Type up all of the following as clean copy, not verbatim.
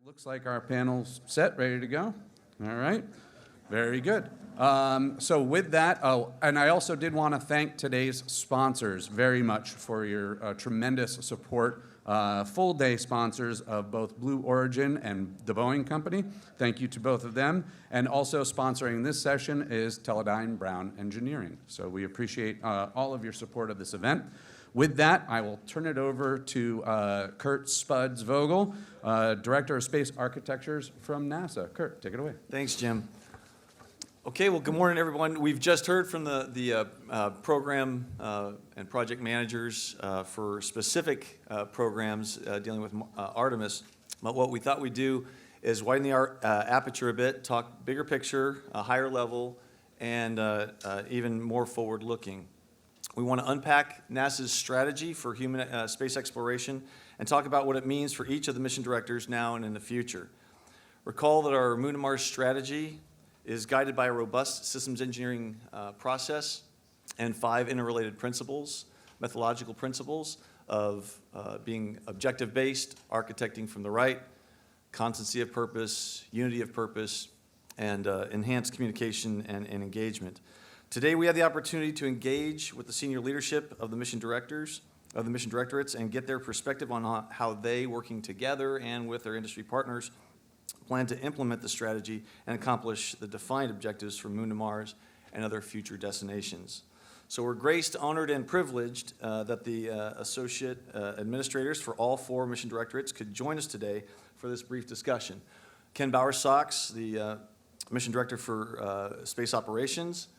Looks like our panel's set, ready to go. All right, very good. So with that, and I also did want to thank today's sponsors very much for your tremendous support. Full day sponsors of both Blue Origin and the Boeing Company. Thank you to both of them. And also sponsoring this session is Teledyne Braun Engineering. So we appreciate all of your support of this event. With that, I will turn it over to Kurt Spuds Vogel, Director of Space Architectures from NASA. Kurt, take it away. Thanks, Jim. Okay, well, good morning, everyone. We've just heard from the program and project managers for specific programs dealing with Artemis. But what we thought we'd do is widen the aperture a bit, talk bigger picture, a higher level, and even more forward-looking. We want to unpack NASA's strategy for human space exploration and talk about what it means for each of the mission directors now and in the future. Recall that our Moon to Mars strategy is guided by a robust systems engineering process and 5 interrelated principles, methodological principles of being objective-based, architecting from the right, constancy of purpose, unity of purpose, and enhanced communication and engagement. Today, we have the opportunity to engage with the senior leadership of the mission directors, of the mission directorates, and get their perspective on how they, working together and with their industry partners, plan to implement the strategy and accomplish the defined objectives for Moon to Mars and other future destinations. So we're graced, honored, and privileged that the associate administrators for all 4 mission directorates could join us today for this brief discussion. Ken Bowersox, the mission director for space operations,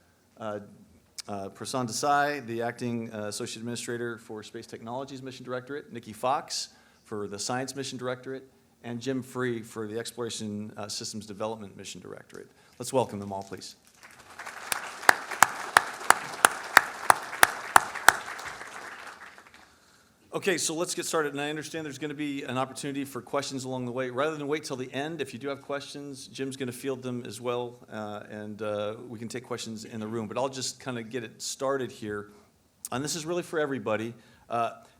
Prasanth Desai, the acting associate administrator for Space Technologies Mission Directorate, Nikki Fox for the Science Mission Directorate, and Jim Free for the Exploration Systems Development Mission Directorate. Let's welcome them all, please. Okay, so let's get started, and I understand there's going to be an opportunity for questions along the way. Rather than wait till the end, if you do have questions, Jim's going to field them as well, and we can take questions in the room. But I'll just kind of get it started here, and this is really for everybody.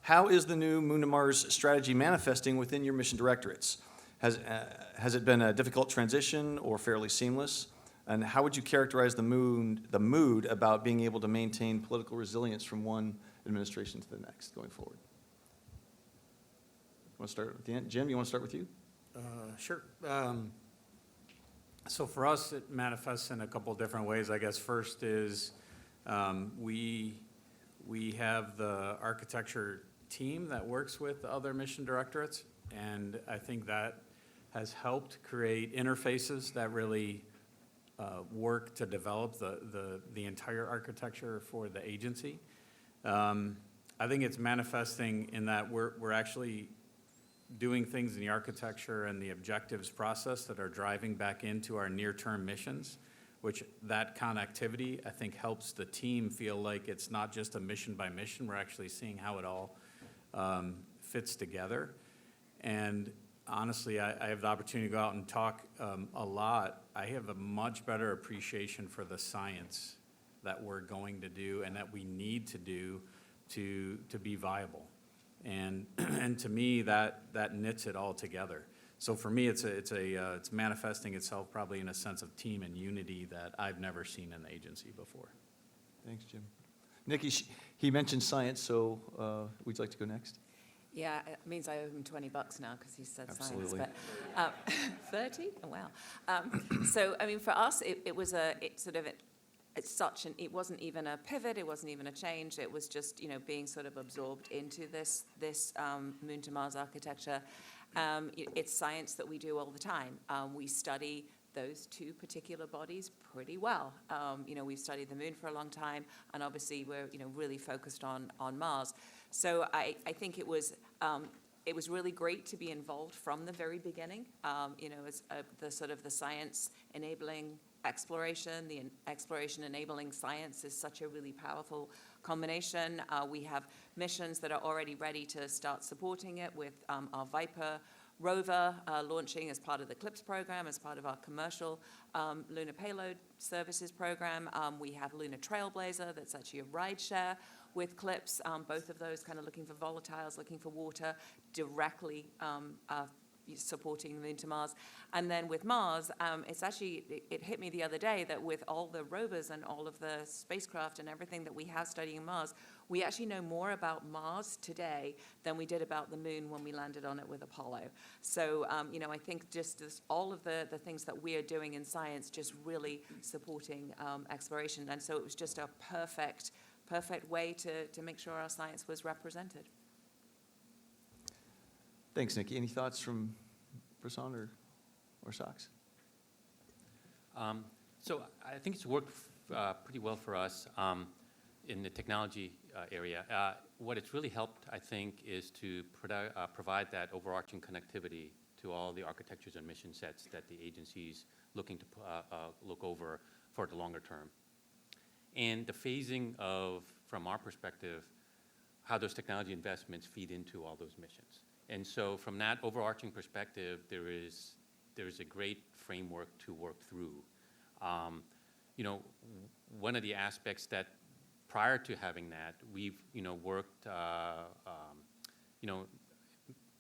How is the new Moon to Mars strategy manifesting within your mission directorates? Has it been a difficult transition or fairly seamless? And how would you characterize the mood about being able to maintain political resilience from one administration to the next going forward? Want to start at the end? Jim, you want to start with you? Sure. So for us, it manifests in a couple different ways. I guess first is we have the architecture team that works with the other mission directorates, and I think that has helped create interfaces that really work to develop the entire architecture for the agency. I think it's manifesting in that we're actually doing things in the architecture and the objectives process that are driving back into our near-term missions, which that connectivity, I think, helps the team feel like it's not just a mission by mission. We're actually seeing how it all fits together. And honestly, I have the opportunity to go out and talk a lot. I have a much better appreciation for the science that we're going to do and that we need to do to be viable. And to me, that knits it all together. So for me, it's manifesting itself probably in a sense of team and unity that I've never seen in the agency before. Thanks, Jim. Nikki, he mentioned science, so would you like to go next? Yeah, it means I owe him $20 now because he said Absolutely. science. But 30? Oh, wow. So I mean, for us, it wasn't even a pivot, it wasn't even a change, it was just, being sort of absorbed into this Moon to Mars architecture. It's science that we do all the time. We study those 2 particular bodies pretty well. We've studied the moon for a long time, and obviously we're, really focused on Mars. So I think it was really great to be involved from the very beginning, as the sort of the science enabling exploration, the exploration enabling science is such a really powerful combination. We have missions that are already ready to start supporting it with our Viper rover launching as part of the CLIPS program, as part of our commercial lunar payload services program. We have Lunar Trailblazer, that's actually a ride share with CLIPS, both of those kind of looking for volatiles, looking for water, directly supporting the Moon to Mars. And then with Mars, it's actually, it hit me the other day that with all the rovers and all of the spacecraft and everything that we have studying Mars, we actually know more about Mars today than we did about the Moon when we landed on it with Apollo. So, I think just this, all of the things that we are doing in science just really supporting exploration. And so it was just a perfect way to make sure our science was represented. Thanks, Nikki. Any thoughts from Braun or Sachs? So I think it's worked pretty well for us in the technology area. What it's really helped, I think, is to provide that overarching connectivity to all the architectures and mission sets that the agency's looking to look over for the longer term. And the phasing of, from our perspective, how those technology investments feed into all those missions. And so from that overarching perspective, there is a great framework to work through. One of the aspects that prior to having that, we've, worked,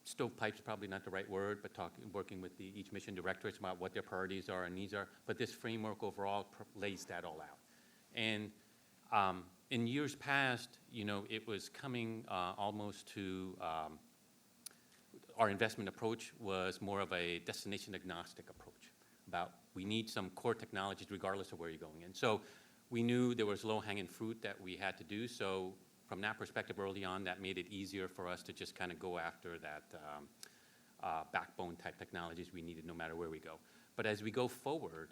stovepipe's probably not the right word, but working with each mission directorates about what their priorities are and needs are. But this framework overall lays that all out. And in years past, it was coming almost to our investment approach was more of a destination agnostic approach about we need some core technologies regardless of where you're going. And so we knew there was low-hanging fruit that we had to do. So from that perspective early on, that made it easier for us to just kind of go after that backbone type technologies we needed no matter where we go. But as we go forward,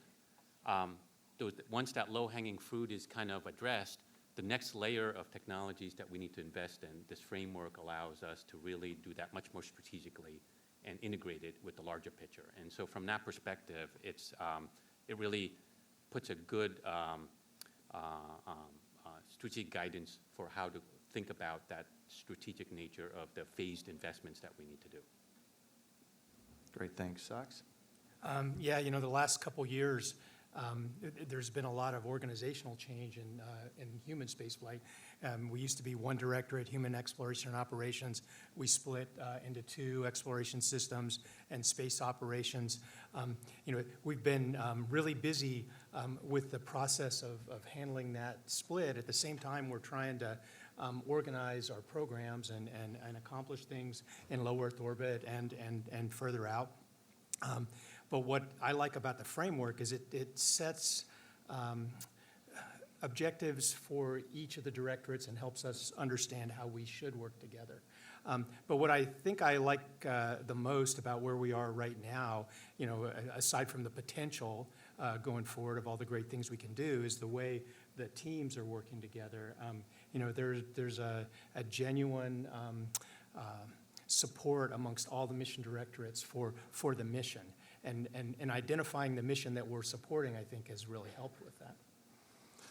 once that low-hanging fruit is kind of addressed, the next layer of technologies that we need to invest in, this framework allows us to really do that much more strategically and integrate it with the larger picture. And so from that perspective, it really puts a good strategic guidance for how to think about that strategic nature of the phased investments that we need to do. Great, thanks. Sachs? The last couple years, there's been a lot of organizational change in human spaceflight. We used to be one directorate, Human Exploration and Operations. We split into two, Exploration Systems and Space Operations. We've been really busy with the process of handling that split. At the same time, we're trying to organize our programs and accomplish things in low Earth orbit and further out. But what I like about the framework is it sets objectives for each of the directorates and helps us understand how we should work together. But what I think I like the most about where we are right now, aside from the potential going forward of all the great things we can do, is the way that teams are working together. There's a genuine support amongst all the mission directorates for the mission. And identifying the mission that we're supporting, I think, has really helped with that.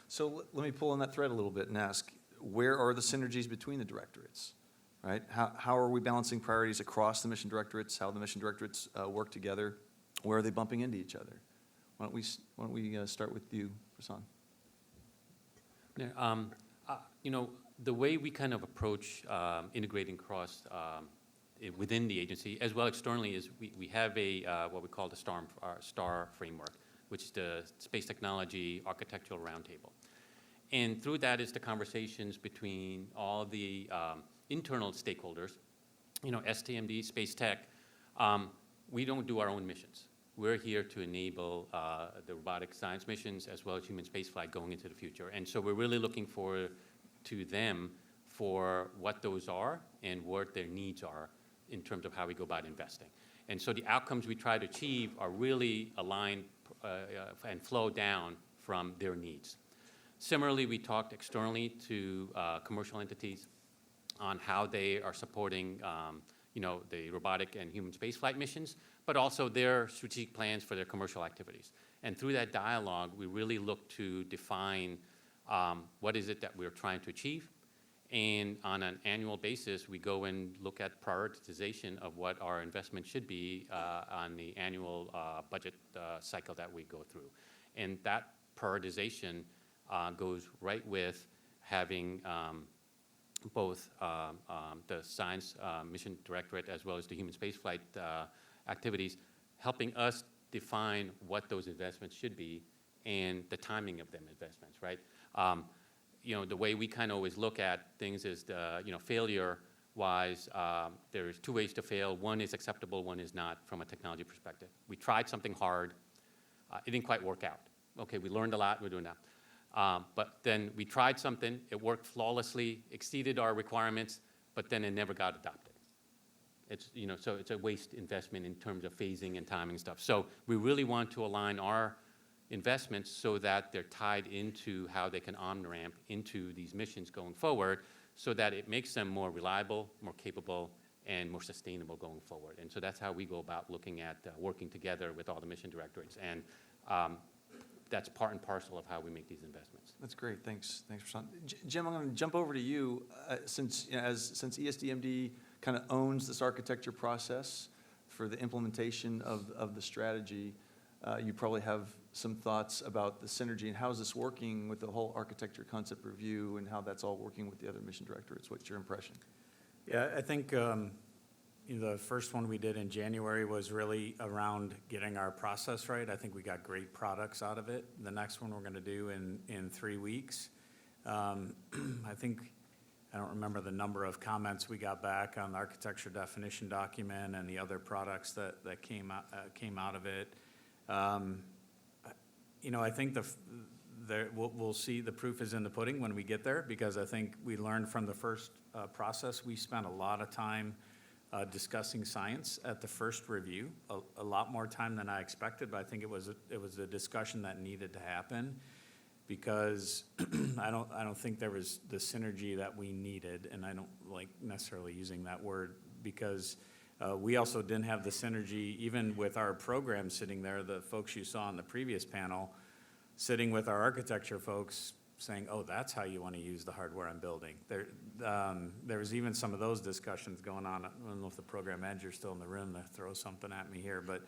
So let me pull on that thread a little bit and ask, where are the synergies between the directorates, right? How are we balancing priorities across the mission directorates? How the mission directorates work together? Where are they bumping into each other? Why don't we start with you, Braun? Yeah, the way we kind of approach integrating across within the agency, as well externally, is we have what we call the STAR framework, which is the Space Technology Architectural Roundtable. And through that is the conversations between all the internal stakeholders, STMD, Space Tech. We don't do our own missions. We're here to enable the robotic science missions as well as human spaceflight going into the future. And so we're really looking to them for what those are and what their needs are in terms of how we go about investing. And so the outcomes we try to achieve are really aligned and flow down from their needs. Similarly, we talked externally to commercial entities on how they are supporting the robotic and human spaceflight missions, but also their strategic plans for their commercial activities. And through that dialogue, we really look to define what is it that we're trying to achieve. And on an annual basis, we go and look at prioritization of what our investment should be on the annual budget cycle that we go through. And that prioritization goes right with having both the Science Mission Directorate as well as the Human Spaceflight activities, helping us define what those investments should be and the timing of them investments, right? The way we kind of always look at things is failure-wise, there's two ways to fail. One is acceptable, one is not from a technology perspective. We tried something hard, it didn't quite work out. Okay, we learned a lot, we're doing that. But then we tried something, it worked flawlessly, exceeded our requirements, but then it never got adopted. So it's a waste investment in terms of phasing and timing stuff. So we really want to align our investments so that they're tied into how they can on-ramp into these missions going forward, so that it makes them more reliable, more capable, and more sustainable going forward. And so that's how we go about looking at working together with all the mission directorates. And that's part and parcel of how we make these investments. That's great. Thanks, Prashant. Jim, I'm going to jump over to you. Since ESDMD kind of owns this architecture process for the implementation of the strategy, you probably have some thoughts about the synergy and how is this working with the whole architecture concept review and how that's all working with the other mission directorates. What's your impression? Yeah, I think the first one we did in January was really around getting our process right. I think we got great products out of it. The next one we're going to do in 3 weeks. I don't remember the number of comments we got back on the architecture definition document and the other products that came out of it. I think we'll see the proof is in the pudding when we get there, because I think we learned from the first process. We spent a lot of time discussing science at the first review, a lot more time than I expected, but I think it was a discussion that needed to happen, because I don't think there was the synergy that we needed, and I don't like necessarily using that word, because we also didn't have the synergy even with our program sitting there, the folks you saw on the previous panel, sitting with our architecture folks saying, oh, that's how you want to use the hardware I'm building. There was even some of those discussions going on. I don't know if the program manager's still in the room to throw something at me here, but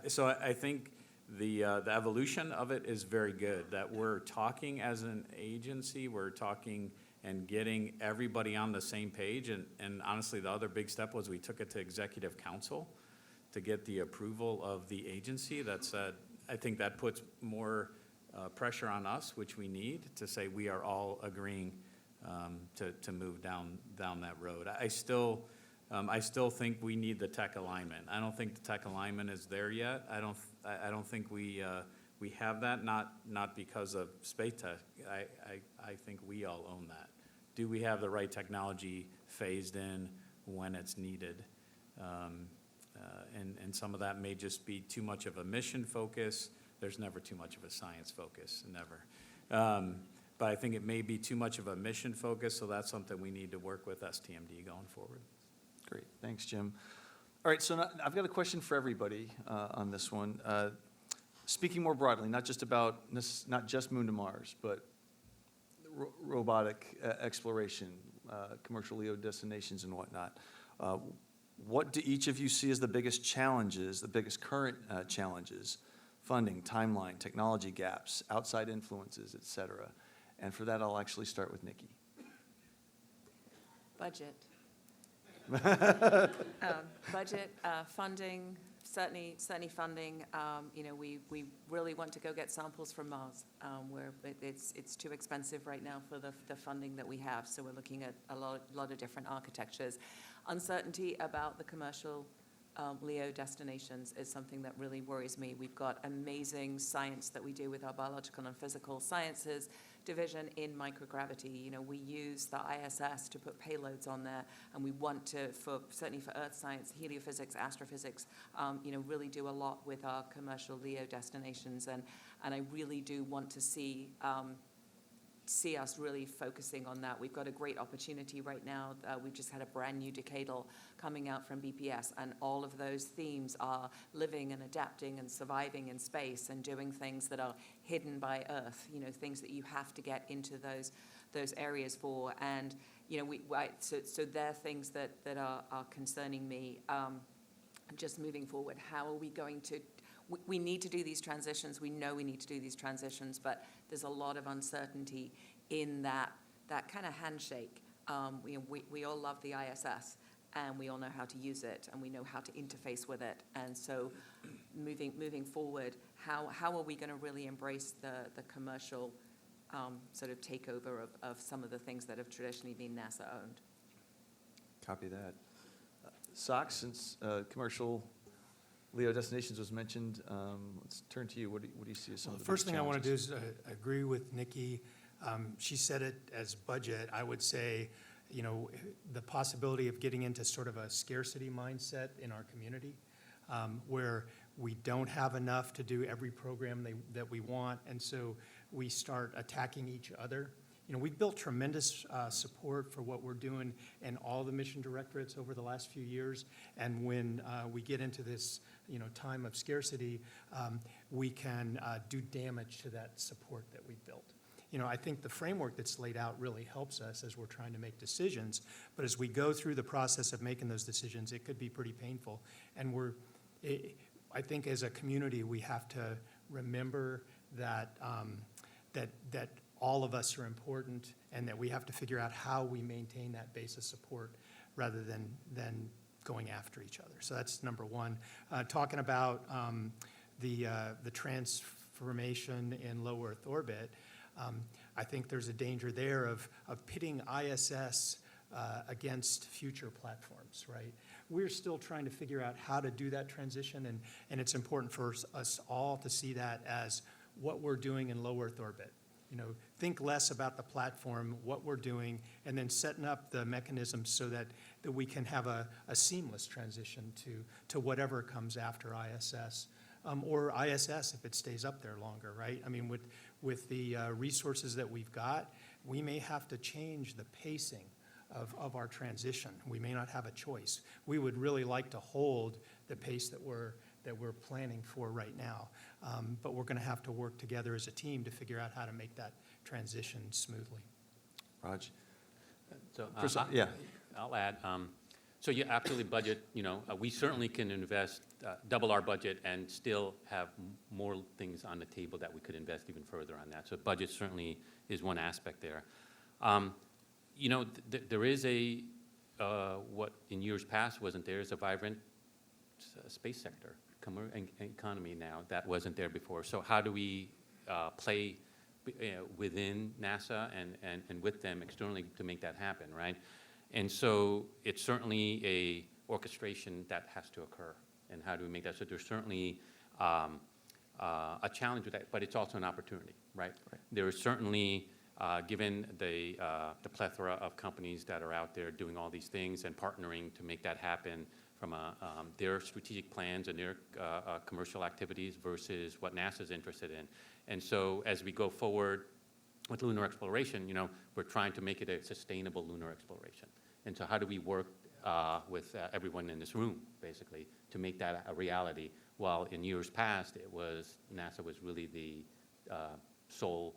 so I think the evolution of it is very good, that we're talking as an agency, we're talking and getting everybody on the same page, and honestly, the other big step was we took it to Executive Council to get the approval of the agency. That said, I think that puts more pressure on us, which we need, to say we are all agreeing to move down that road. I still think we need the tech alignment. I don't think the tech alignment is there yet. I don't think we have that, not because of space tech. I think we all own that. Do we have the right technology phased in when it's needed? And some of that may just be too much of a mission focus. There's never too much of a science focus, never. But I think it may be too much of a mission focus, so that's something we need to work with STMD going forward. Great, thanks, Jim. All right, so now, I've got a question for everybody on this one. Speaking more broadly, not just Moon to Mars, but robotic exploration, commercial LEO destinations and whatnot. What do each of you see as the biggest challenges, the biggest current challenges? Funding, timeline, technology gaps, outside influences, et cetera. And for that, I'll actually start with Nikki. Budget. Budget, funding, certainly funding. We really want to go get samples from Mars, where it's too expensive right now for the funding that we have. So we're looking at a lot of different architectures. Uncertainty about the commercial LEO destinations is something that really worries me. We've got amazing science that we do with our biological and physical sciences division in microgravity. We use the ISS to put payloads on there, and we want to, certainly for Earth science, heliophysics, astrophysics, really do a lot with our commercial LEO destinations, and I really do want to see us really focusing on that. We've got a great opportunity right now. We've just had a brand new decadal coming out from BPS, and all of those themes are living and adapting and surviving in space and doing things that are hidden by Earth, things that you have to get into those areas for. And, so they're things that are concerning me. Just moving forward, how are we going to we need to do these transitions. We know we need to do these transitions, but there's a lot of uncertainty in that kind of handshake. We all love the ISS, and we all know how to use it, and we know how to interface with it. And so moving forward, how are we going to really embrace the commercial sort of takeover of some of the things that have traditionally been NASA-owned? Copy that. SOX, since commercial LEO destinations was mentioned, let's turn to you. What do you see as some of the First biggest thing I want to do challenges? is agree with Nikki. She said it as budget. I would say, the possibility of getting into sort of a scarcity mindset in our community, where we don't have enough to do every program that we want, and so we start attacking each other. We've built tremendous support for what we're doing in all the mission directorates over the last few years, and when we get into this, time of scarcity, we can do damage to that support that we've built. I think the framework that's laid out really helps us as we're trying to make decisions, but as we go through the process of making those decisions, it could be pretty painful. And I think as a community, we have to remember that that all of us are important, and that we have to figure out how we maintain that base of support rather than going after each other. So that's number one. Talking about the transformation in low Earth orbit, I think there's a danger there of pitting ISS against future platforms, right? We're still trying to figure out how to do that transition, and it's important for us all to see that as what we're doing in low Earth orbit. Think less about the platform, what we're doing, and then setting up the mechanisms so that we can have a seamless transition to whatever comes after ISS, or ISS if it stays up there longer, right? I mean, with the resources that we've got, we may have to change the pacing of our transition. We may not have a choice. We would really like to hold the pace that we're planning for right now. But we're going to have to work together as a team to figure out how to make that transition smoothly. Raj? So, Yeah. I'll add, so yeah, absolutely budget, we certainly can invest, double our budget and still have more things on the table that we could invest even further on that. So budget certainly is one aspect there. There is what in years past wasn't there, is a vibrant space sector, economy now that wasn't there before. So how do we play within NASA and with them externally to make that happen, right? And so it's certainly a orchestration that has to occur. And how do we make that? So there's certainly a challenge with that, but it's also an opportunity, right? There is certainly, given the plethora of companies that are out there doing all these things and partnering to make that happen from their strategic plans and their commercial activities versus what NASA's interested in. And so as we go forward with lunar exploration, we're trying to make it a sustainable lunar exploration. And so how do we work with everyone in this room, basically, to make that a reality? While in years past, NASA was really the sole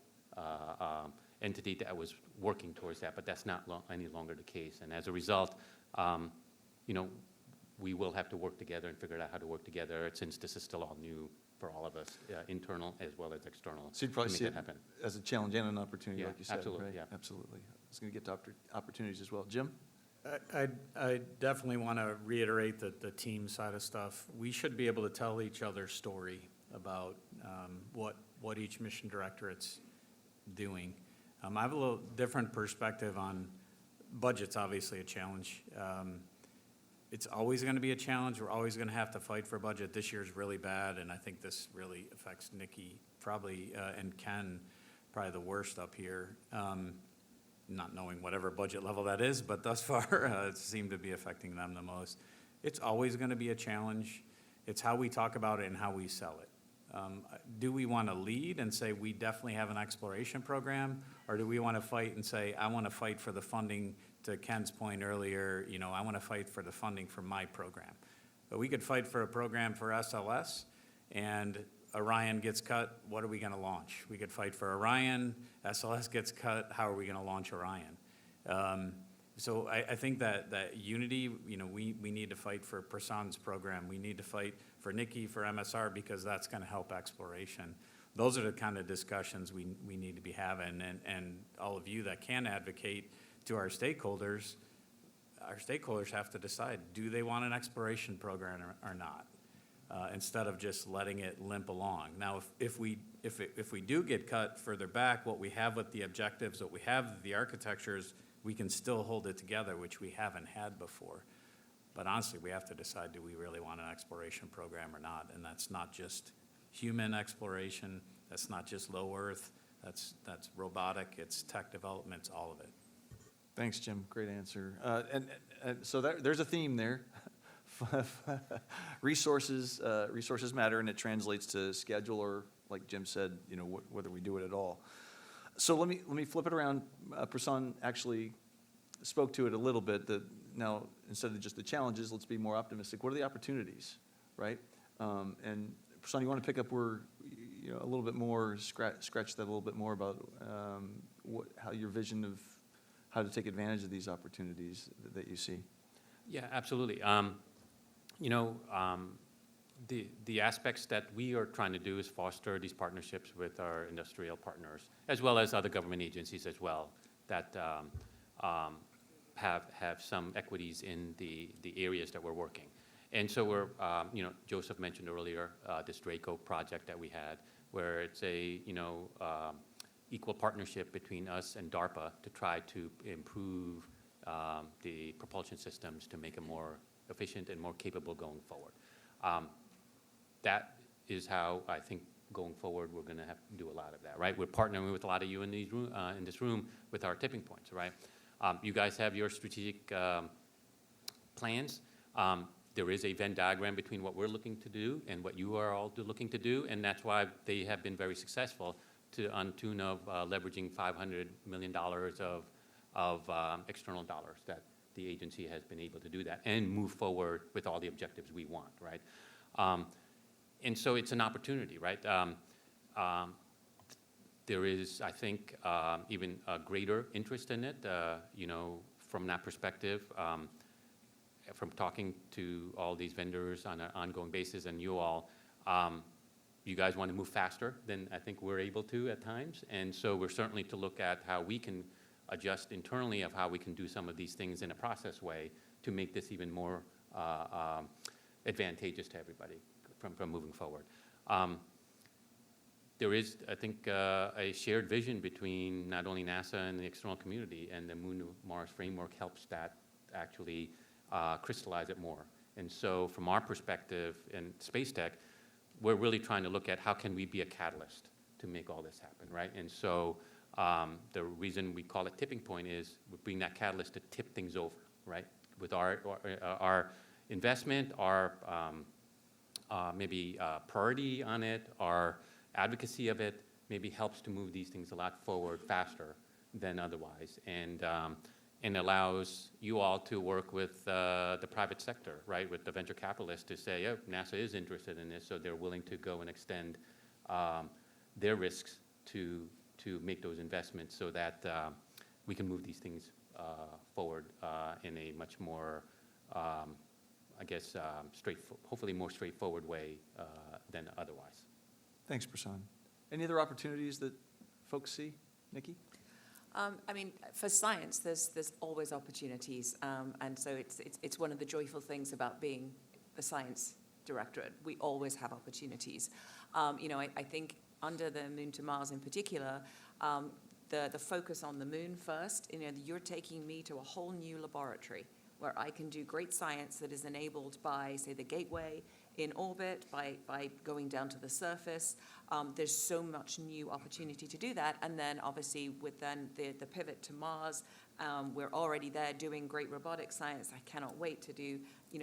entity that was working towards that, but that's not any longer the case. And as a result, we will have to work together and figure out how to work together, since this is still all new for all of us, internal as well as external. So you'd probably to see make it that happen. as a challenge and an opportunity, Yeah, like you said, absolutely, right? yeah. Absolutely. I was going to get to opportunities as well. Jim? I definitely want to reiterate that the team side of stuff, we should be able to tell each other's story about what each mission directorate's doing. I have a little different perspective on budget's obviously a challenge. It's always going to be a challenge. We're always going to have to fight for budget. This year's really bad, and I think this really affects Nikki probably, and Ken probably the worst up here. Not knowing whatever budget level that is, but thus far it seemed to be affecting them the most. It's always going to be a challenge. It's how we talk about it and how we sell it. Do we want to lead and say we definitely have an exploration program, or do we want to fight and say I want to fight for the funding? To Ken's point earlier, I want to fight for the funding for my program. But we could fight for a program for SLS, and Orion gets cut, what are we going to launch? We could fight for Orion, SLS gets cut, how are we going to launch Orion? So I think that unity, we need to fight for Prasan's program. We need to fight for Nikki, for MSR, because that's going to help exploration. Those are the kind of discussions we need to be having, and all of you that can advocate to our stakeholders, our stakeholders have to decide, do they want an exploration program or not? Instead of just letting it limp along. Now, if we do get cut further back, what we have with the objectives, what we have the architectures, we can still hold it together, which we haven't had before. But honestly, we have to decide, do we really want an exploration program or not? And that's not just human exploration, that's not just low Earth, that's robotic, it's tech development, it's all of it. Thanks, Jim. Great answer. And so there's a theme there. Resources matter, and it translates to schedule, or like Jim said, whether we do it at all. So let me flip it around. Prasan actually spoke to it a little bit. That now, instead of just the challenges, let's be more optimistic. What are the opportunities, right? And Prasan, you want to pick up where a little bit more, scratch that a little bit more about how your vision of how to take advantage of these opportunities that you see. Yeah, absolutely. The aspects that we are trying to do is foster these partnerships with our industrial partners, as well as other government agencies as well, that have some equities in the areas that we're working. And so we're, Joseph mentioned earlier, this Draco project that we had, where it's a, equal partnership between us and DARPA to try to improve the propulsion systems to make them more efficient and more capable going forward. That is how I think going forward we're going to have to do a lot of that, right? We're partnering with a lot of you in this room with our tipping points, right? You guys have your strategic plans. There is a Venn diagram between what we're looking to do and what you are all looking to do, and that's why they have been very successful on tune of leveraging $500 million of external dollars that the agency has been able to do that and move forward with all the objectives we want, right? And so it's an opportunity, right? There is, I think, even a greater interest in it, from that perspective, from talking to all these vendors on an ongoing basis and you all, you guys want to move faster than I think we're able to at times. And so we're certainly to look at how we can adjust internally of how we can do some of these things in a process way to make this even more advantageous to everybody from moving forward. There is, I think, a shared vision between not only NASA and the external community, and the Moon to Mars framework helps that actually crystallize it more. And so from our perspective in space tech, we're really trying to look at how can we be a catalyst to make all this happen, right? And so the reason we call it tipping point is we bring that catalyst to tip things over, right? With our investment, our maybe priority on it, our advocacy of it maybe helps to move these things a lot forward faster than otherwise, and allows you all to work with the private sector, right, with the venture capitalists to say, oh, NASA is interested in this, so they're willing to go and extend their risks to make those investments so that we can move these things forward in a much more, I guess, hopefully more straightforward way than otherwise. Thanks, Prasan. Any other opportunities that folks see? Nikki? I mean, for science, there's always opportunities, and so it's one of the joyful things about being the science directorate. We always have opportunities. I think under the Moon to Mars in particular, the focus on the moon first. You're taking me to a whole new laboratory where I can do great science that is enabled by, say, the gateway in orbit, by going down to the surface. There's so much new opportunity to do that. And then obviously with then the pivot to Mars, we're already there doing great robotic science. I cannot wait to do,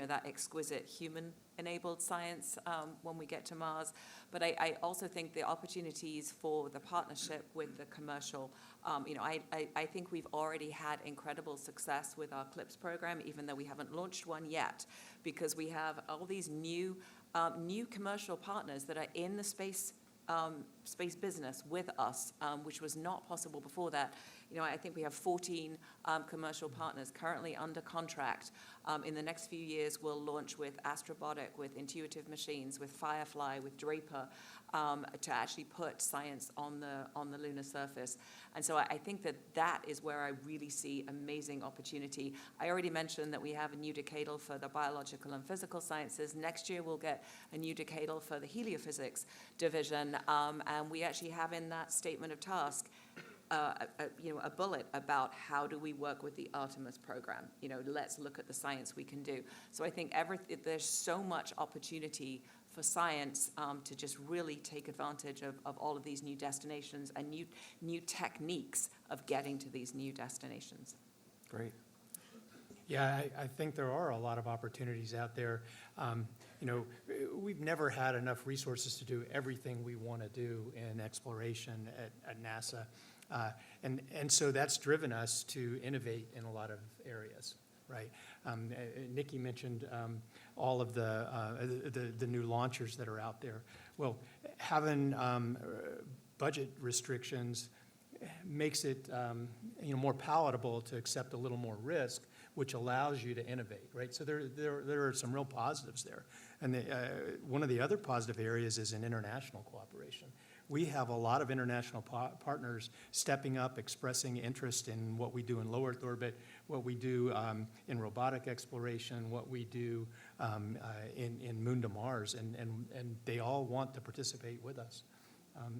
that exquisite human-enabled science when we get to Mars. But I also think the opportunities for the partnership with the commercial, I think we've already had incredible success with our CLIPS program, even though we haven't launched one yet, because we have all these new commercial partners that are in the space business with us, which was not possible before that. I think we have 14 commercial partners currently under contract. In the next few years, we'll launch with Astrobotic, with Intuitive Machines, with Firefly, with Draper, to actually put science on the lunar surface. And so I think that is where I really see amazing opportunity. I already mentioned that we have a new decadal for the biological and physical sciences. Next year, we'll get a new decadal for the heliophysics division, and we actually have in that statement of task a bullet about how do we work with the Artemis program. Let's look at the science we can do. So I think there's so much opportunity for science to just really take advantage of all of these new destinations and new techniques of getting to these new destinations. Great. Yeah, I think there are a lot of opportunities out there. We've never had enough resources to do everything we want to do in exploration at NASA. And so that's driven us to innovate in a lot of areas, right? Nikki mentioned all of the new launchers that are out there. Well, having budget restrictions makes it more palatable to accept a little more risk, which allows you to innovate, right? So there are some real positives there. And one of the other positive areas is in international cooperation. We have a lot of international partners stepping up, expressing interest in what we do in low Earth orbit, what we do in robotic exploration, what we do in Moon to Mars, and they all want to participate with us,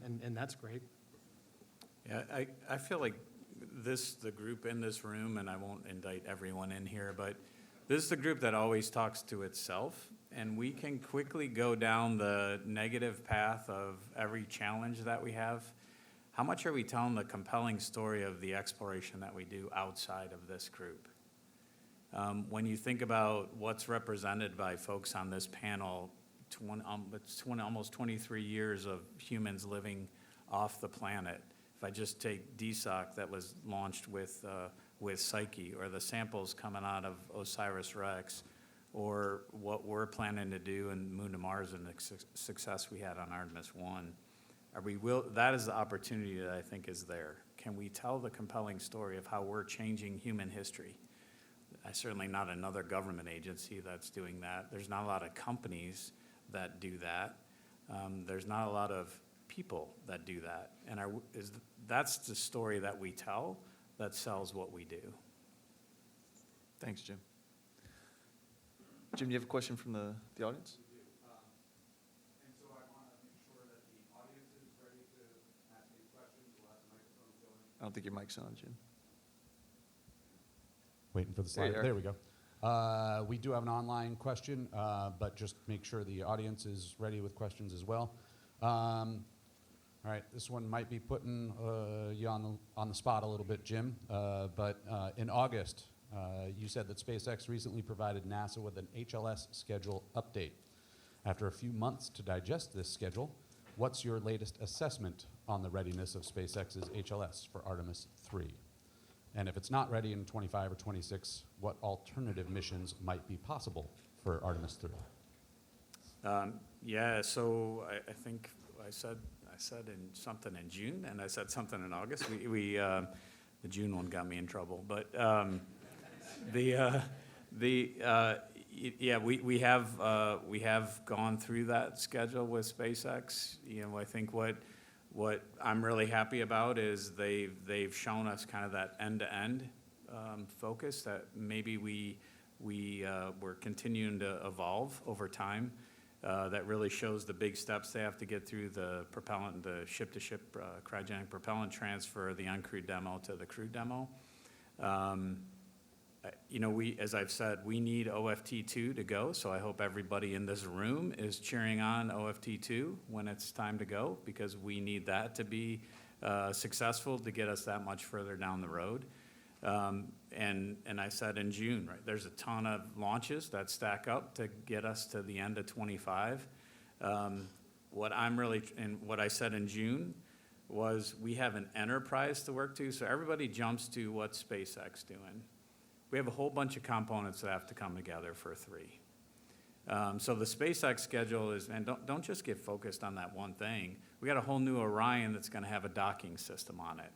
and that's great. Yeah, I feel like the group in this room, and I won't indict everyone in here, but this is the group that always talks to itself, and we can quickly go down the negative path of every challenge that we have. How much are we telling the compelling story of the exploration that we do outside of this group? When you think about what's represented by folks on this panel, almost 23 years of humans living off the planet. If I just take DSOC that was launched with Psyche, or the samples coming out of OSIRIS-REx, or what we're planning to do in Moon to Mars and the success we had on Artemis 1, that is the opportunity that I think is there. Can we tell the compelling story of how we're changing human history? Certainly not another government agency that's doing that. There's not a lot of companies that do that. There's not a lot of people that do that. And that's the story that we tell that sells what we do. Thanks, Jim. Jim, do you have a question from the audience? And so I want to make sure that the audience is ready to ask any questions. We'll have the microphones going. I don't think your mic's on, Jim. Waiting for the There slide. you are. There we go. We do have an online question, but just make sure the audience is ready with questions as well. All right, this one might be putting you on the spot a little bit, Jim. But in August, you said that SpaceX recently provided NASA with an HLS schedule update. After a few months to digest this schedule, what's your latest assessment on the readiness of SpaceX's HLS for Artemis 3? And if it's not ready in 25 or 26, what alternative missions might be possible for Artemis 3? Yeah, so I think I said something in June, and I said something in August. The June one got me in trouble, but we have gone through that schedule with SpaceX. I think what I'm really happy about is they've shown us kind of that end-to-end focus that maybe we're continuing to evolve over time. That really shows the big steps they have to get through, the propellant, the ship-to-ship cryogenic propellant transfer, the uncrewed demo to the crewed demo. As I've said, we need OFT2 to go, so I hope everybody in this room is cheering on OFT2 when it's time to go, because we need that to be successful to get us that much further down the road. And I said in June, right, there's a ton of launches that stack up to get us to the end of 25. What I said in June was we have an enterprise to work to, so everybody jumps to what's SpaceX doing. We have a whole bunch of components that have to come together for 3. So the SpaceX schedule is, and don't just get focused on that one thing. We got a whole new Orion that's going to have a docking system on it.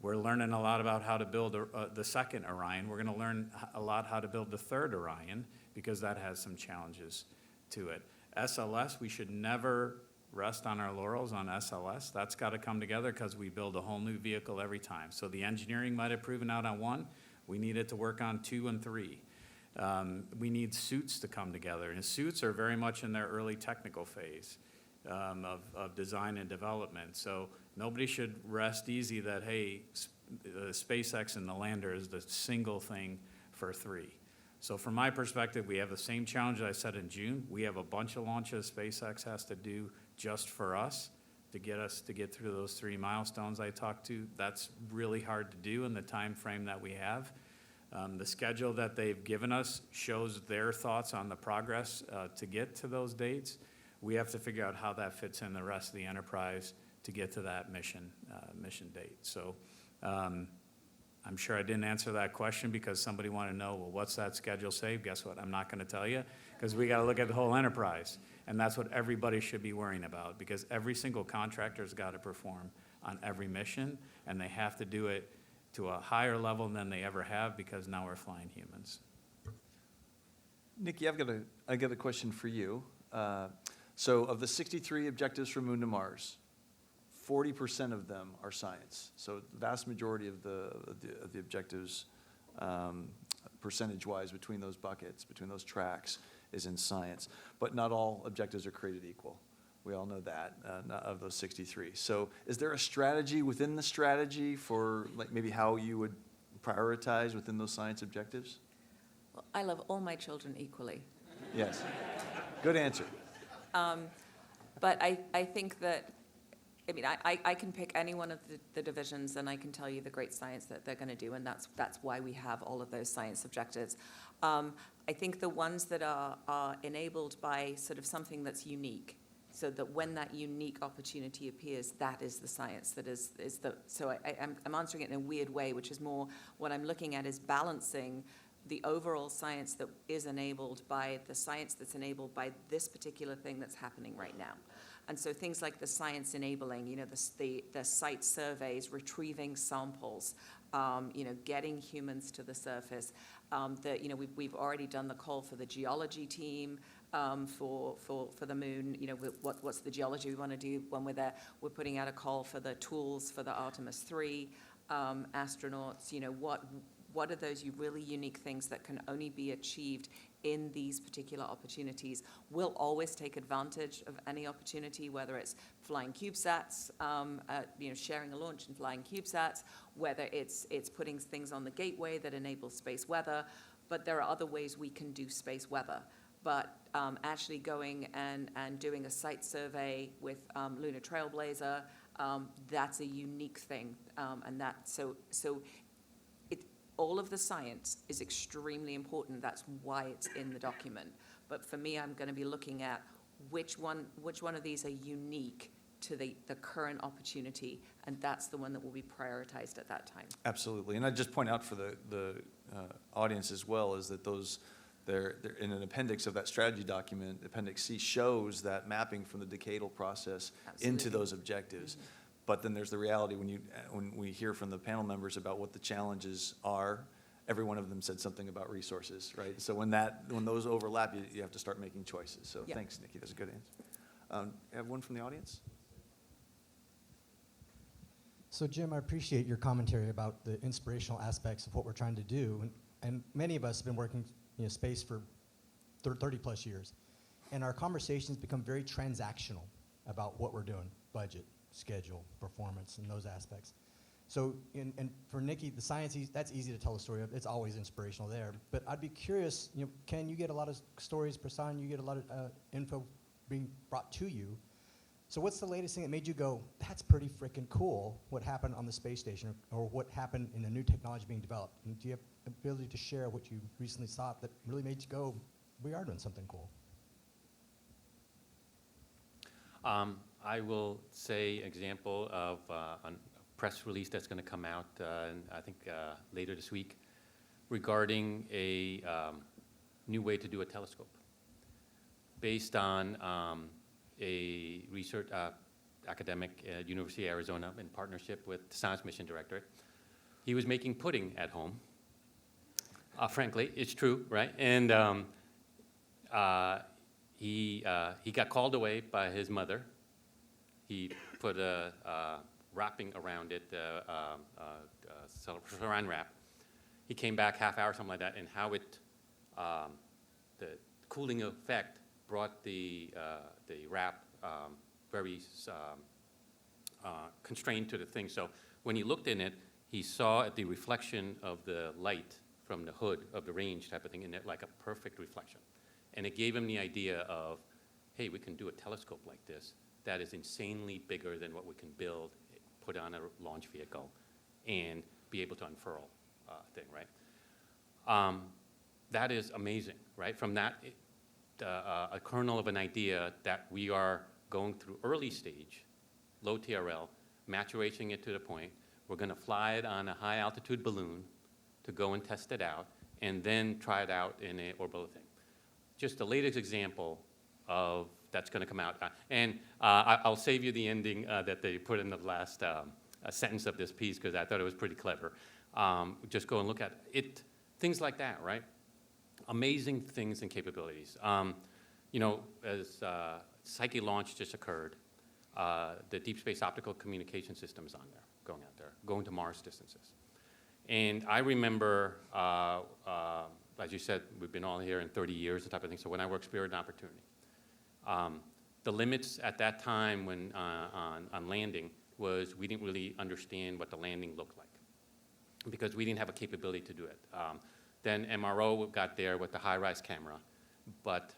We're learning a lot about how to build the second Orion. We're going to learn a lot how to build the third Orion, because that has some challenges to it. SLS, we should never rest on our laurels on SLS. That's got to come together, because we build a whole new vehicle every time. So the engineering might have proven out on one. We need it to work on 2 and 3. We need suits to come together, and suits are very much in their early technical phase of design and development. So nobody should rest easy that, hey, SpaceX and the lander is the single thing for 3. So from my perspective, we have the same challenge that I said in June. We have a bunch of launches SpaceX has to do just for us to get through those 3 milestones I talked to. That's really hard to do in the time frame that we have. The schedule that they've given us shows their thoughts on the progress to get to those dates. We have to figure out how that fits in the rest of the enterprise to get to that mission date. So I'm sure I didn't answer that question, because somebody wanted to know, well, what's that schedule say? Guess what? I'm not going to tell you, because we got to look at the whole enterprise. And that's what everybody should be worrying about, because every single contractor's got to perform on every mission, and they have to do it to a higher level than they ever have, because now we're flying humans. Nikki, I got a question for you. So of the 63 objectives from Moon to Mars, 40% of them are science. So the vast majority of the objectives, percentage-wise, between those buckets, between those tracks, is in science. But not all objectives are created equal. We all know that, of those 63. So is there a strategy within the strategy for like maybe how you would prioritize within those science objectives? Well, I love all my children equally. Yes. Good answer. But I think that, I mean, I can pick any one of the divisions, and I can tell you the great science that they're going to do, and that's why we have all of those science objectives. I think the ones that are enabled by sort of something that's unique, so that when that unique opportunity appears, that is the science that is the, so I'm answering it in a weird way, which is more what I'm looking at is balancing the overall science that is enabled by the science that's enabled by this particular thing that's happening right now. And so things like the science enabling, you know, the site surveys, retrieving samples, you know, getting humans to the surface. You know, we've already done the call for the geology team for the moon. You know, what's the geology we want to do when we're there? We're putting out a call for the tools for the Artemis 3 astronauts. You know, what are those really unique things that can only be achieved in these particular opportunities? We'll always take advantage of any opportunity, whether it's flying CubeSats, you know, sharing a launch and flying CubeSats, whether it's putting things on the gateway that enable space weather, but there are other ways we can do space weather. But actually going and doing a site survey with Lunar Trailblazer, that's a unique thing, and that so. All of the science is extremely important. That's why it's in the document. But for me, I'm going to be looking at which one of these are unique to the current opportunity, and that's the one that will be prioritized at that time. Absolutely. And I'd just point out for the audience as well is that they're in an appendix of that strategy document, Appendix C shows that mapping from the decadal process into those objectives. Mm-hmm. But then there's the reality when we hear from the panel members about what the challenges are, every one of them said something about resources, right? So when those overlap, you have to start making choices. So yeah. Thanks, Nikki. That's a good answer. Have one from the audience? So Jim, I appreciate your commentary about the inspirational aspects of what we're trying to do. And many of us have been working in space for 30 plus years. And our conversations become very transactional about what we're doing, budget, schedule, performance, and those aspects. So, and for Nikki, the science, that's easy to tell a story of. It's always inspirational there. But I'd be curious, you know, Ken, you get a lot of stories, Prasan, you get a lot of info being brought to you. So what's the latest thing that made you go, that's pretty freaking cool, what happened on the space station, or what happened in the new technology being developed? And do you have ability to share what you recently saw that really made you go, we are doing something cool? I will say example of a press release that's going to come out, I think later this week, regarding a new way to do a telescope based on a research academic at University of Arizona in partnership with the Science Mission Directorate. he was making pudding at home. Frankly, it's true, right? And he got called away by his mother. He put a wrapping around it, saran wrap. He came back half hour, something like that, and how it, the cooling effect brought the wrap very constrained to the thing. So when he looked in it, he saw the reflection of the light from the hood of the range type of thing in it, like a perfect reflection. And it gave him the idea of, hey, we can do a telescope like this that is insanely bigger than what we can build, put on a launch vehicle, and be able to unfurl thing, right? That is amazing, right? From that, a kernel of an idea that we are going through early stage, low TRL, maturating it to the point, we're going to fly it on a high altitude balloon to go and test it out, and then try it out in an orbital thing. Just the latest example of that's going to come out. I'll save you the ending that they put in the last sentence of this piece, because I thought it was pretty clever. Just go and look at it. Things like that, right? Amazing things and capabilities. You know, as Psyche launch just occurred, the Deep Space Optical Communication System is on there, going out there, going to Mars distances. And I remember, as you said, we've been all here in 30 years, the type of thing. So when I worked Spirit and Opportunity, the limits at that time when on landing was we didn't really understand what the landing looked like, because we didn't have a capability to do it. Then MRO got there with the high-rise camera, but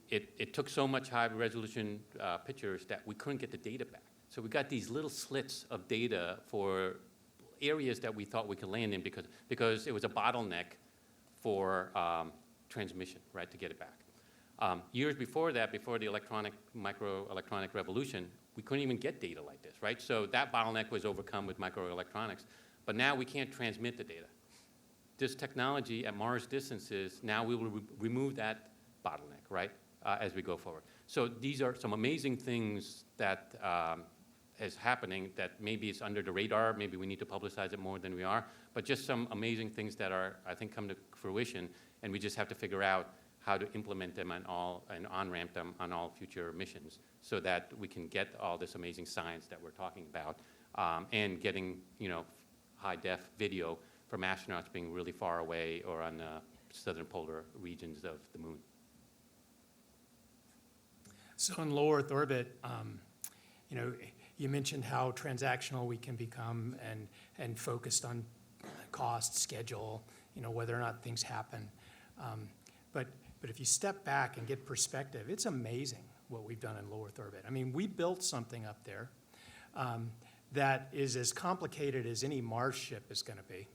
it took so much high-resolution pictures that we couldn't get the data back. So we got these little slits of data for areas that we thought we could land in because it was a bottleneck for transmission, right, to get it back. Years before that, before the microelectronic revolution, we couldn't even get data like this, right? So that bottleneck was overcome with microelectronics, but now we can't transmit the data. This technology at Mars distances, now we will remove that bottleneck, right, as we go forward. So these are some amazing things that is happening that maybe it's under the radar, maybe we need to publicize it more than we are, but just some amazing things that are, I think, come to fruition, and we just have to figure out how to implement them and on-ramp them on all future missions so that we can get all this amazing science that we're talking about, and getting, you know, high-def video from astronauts being really far away or on the southern polar regions of the moon. So in low Earth orbit, you know, you mentioned how transactional we can become and focused on cost, schedule, you know, whether or not things happen. But if you step back and get perspective, it's amazing what we've done in low Earth orbit. I mean, we built something up there that is as complicated as any Mars ship is going to be,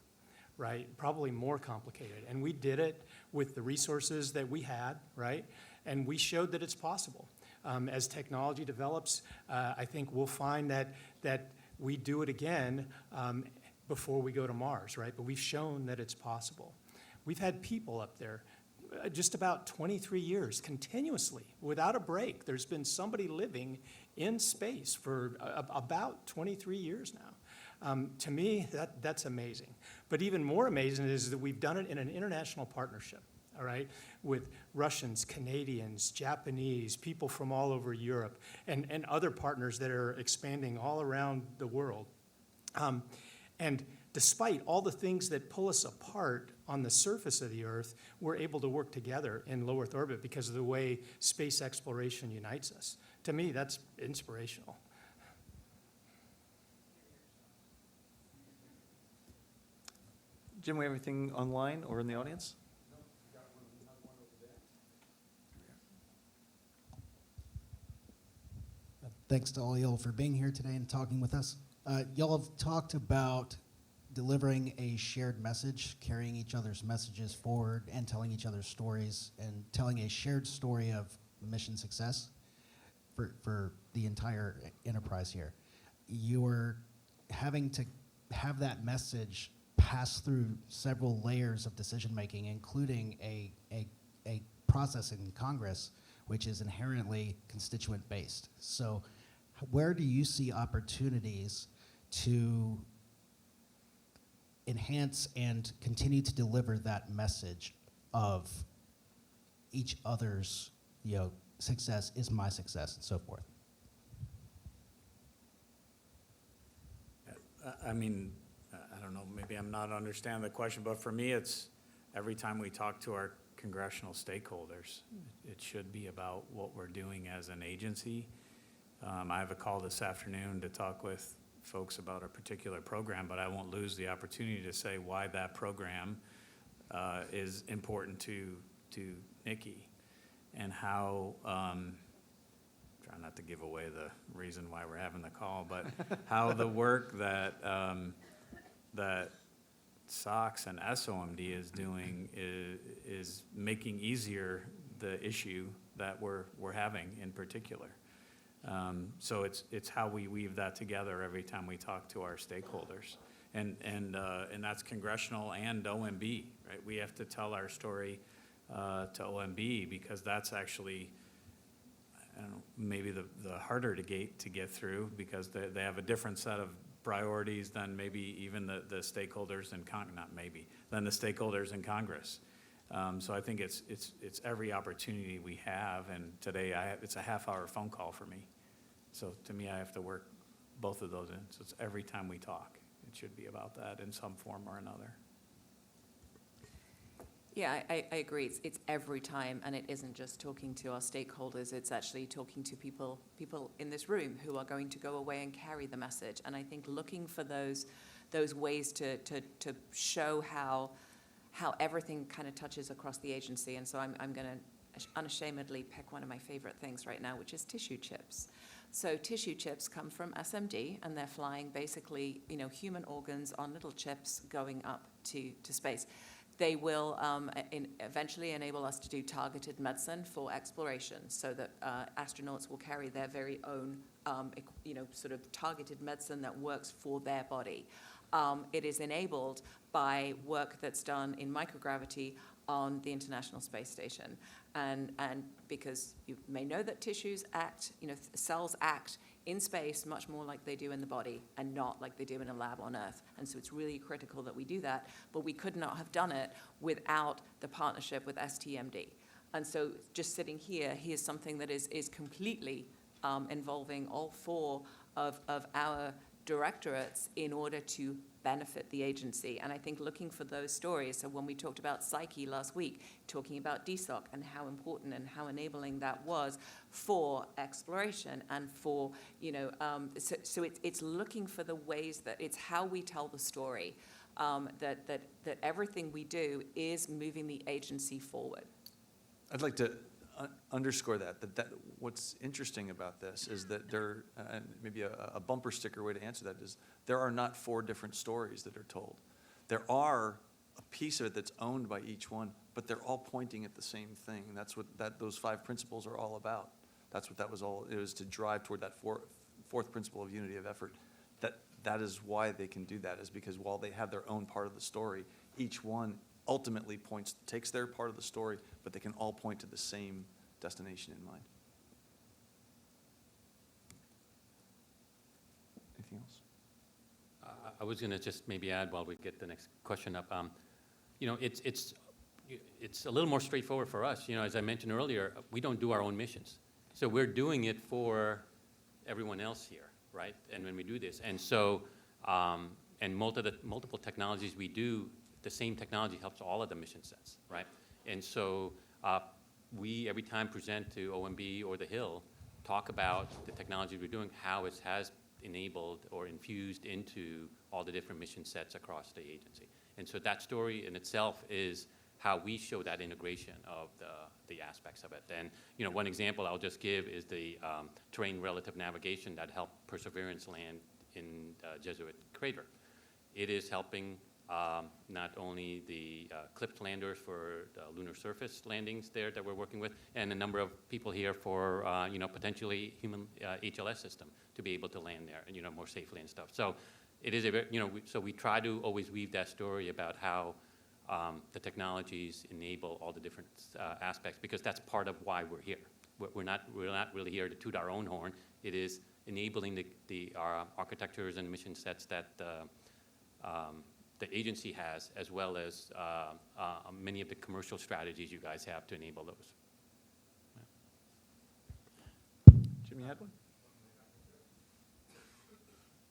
right? Probably more complicated. And we did it with the resources that we had, right? And we showed that it's possible. As technology develops, I think we'll find that we do it again before we go to Mars, right? But we've shown that it's possible. We've had people up there just about 23 years continuously, without a break. There's been somebody living in space for about 23 years now. To me, that's amazing. But even more amazing is that we've done it in an international partnership, all right, with Russians, Canadians, Japanese, people from all over Europe, and other partners that are expanding all around the world. And despite all the things that pull us apart on the surface of the Earth, we're able to work together in low Earth orbit because of the way space exploration unites us. To me, that's inspirational. Jim, we have anything online or in the audience? Thanks to all y'all for being here today and talking with us. Y'all have talked about delivering a shared message, carrying each other's messages forward, and telling each other's stories, and telling a shared story of mission success for the entire enterprise here. You're having to have that message pass through several layers of decision-making, including a process in Congress which is inherently constituent-based. So where do you see opportunities to enhance and continue to deliver that message of each other's, success is my success and so forth. I mean, I don't know, maybe I'm not understanding the question, but for me, it's every time we talk to our congressional stakeholders, it should be about what we're doing as an agency. I have a call this afternoon to talk with folks about a particular program, but I won't lose the opportunity to say why that program is important to Nikki, and how, try not to give away the reason why we're having the call, but how the work that that SOX and SOMD is doing is making easier the issue that we're having in particular. So it's how we weave that together every time we talk to our stakeholders, and that's congressional and OMB, right? We have to tell our story to OMB, because that's actually, I don't know, maybe the harder to get through, because they have a different set of priorities than maybe even the stakeholders in than the stakeholders in Congress. So I think it's every opportunity we have, and today it's a half-hour phone call for me. So to me, I have to work both of those in. So it's every time we talk, it should be about that in some form or another. Yeah, I agree. It's every time, and it isn't just talking to our stakeholders. It's actually talking to people in this room who are going to go away and carry the message. And I think looking for those ways to show how everything kind of touches across the agency. And so I'm going to unashamedly pick one of my favorite things right now, which is tissue chips. So tissue chips come from SMD, and they're flying basically, human organs on little chips going up to space. They will eventually enable us to do targeted medicine for exploration, so that astronauts will carry their very own, sort of targeted medicine that works for their body. It is enabled by work that's done in microgravity on the International Space Station. And because you may know that tissues act, cells act in space much more like they do in the body, and not like they do in a lab on Earth. And so it's really critical that we do that, but we could not have done it without the partnership with STMD. And so just sitting here, here's something that is completely involving all four of our directorates in order to benefit the agency. And I think looking for those stories, so when we talked about Psyche last week, talking about DSOC and how important and how enabling that was for exploration and for, so it's looking for the ways that it's how we tell the story, that everything we do is moving the agency forward. I'd like to underscore that what's interesting about this is that there, and maybe a bumper sticker way to answer that is, there are not four different stories that are told. There are a piece of it that's owned by each one, but they're all pointing at the same thing. And that's what those 5 principles are all about. That's what that was all, it was to drive toward that fourth principle of unity of effort. That is why they can do that, is because while they have their own part of the story, each one ultimately takes their part of the story, but they can all point to the same destination in mind. Anything else? I was going to just maybe add while we get the next question up. It's a little more straightforward for us. As I mentioned earlier, we don't do our own missions, so we're doing it for everyone else here, right? And when we do this, and so and multiple technologies we do, the same technology helps all of the mission sets, right? And so we every time present to OMB or the Hill, talk about the technology we're doing, how it has enabled or infused into all the different mission sets across the agency. And so that story in itself is how we show that integration of the aspects of it. And one example I'll just give is the terrain relative navigation that helped Perseverance land in Jesuit Crater. It is helping not only the clipped landers for the lunar surface landings there that we're working with, and a number of people here for potentially human HLS system to be able to land there, and more safely and stuff. So it is so we try to always weave that story about how the technologies enable all the different aspects, because that's part of why we're here. We're not really here to toot our own horn. It is enabling the architectures and mission sets that the agency has, as well as many of the commercial strategies you guys have to enable those. Jimmy had one?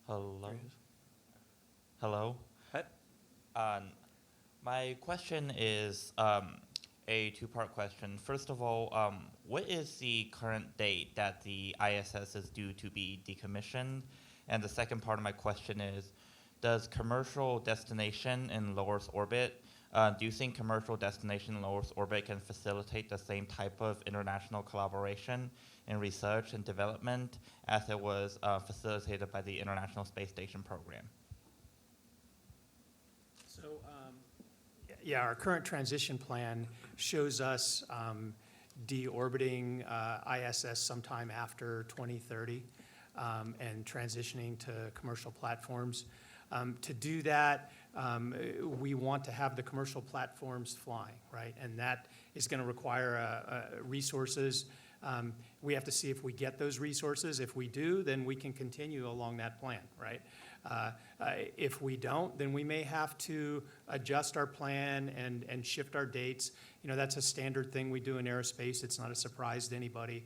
Hello. There he is. Hello. Hi. My question is a two-part question. First of all, what is the current date that the ISS is due to be decommissioned? And the second part of my question is, does commercial destination in low Earth orbit, do you think commercial destination in low Earth orbit can facilitate the same type of international collaboration in research and development as it was facilitated by the International Space Station program? So, yeah, our current transition plan shows us deorbiting ISS sometime after 2030 and transitioning to commercial platforms. To do that, we want to have the commercial platforms flying, right? And that is going to require resources. We have to see if we get those resources. If we do, then we can continue along that plan, right? If we don't, then we may have to adjust our plan and shift our dates. You know, that's a standard thing we do in aerospace. It's not a surprise to anybody.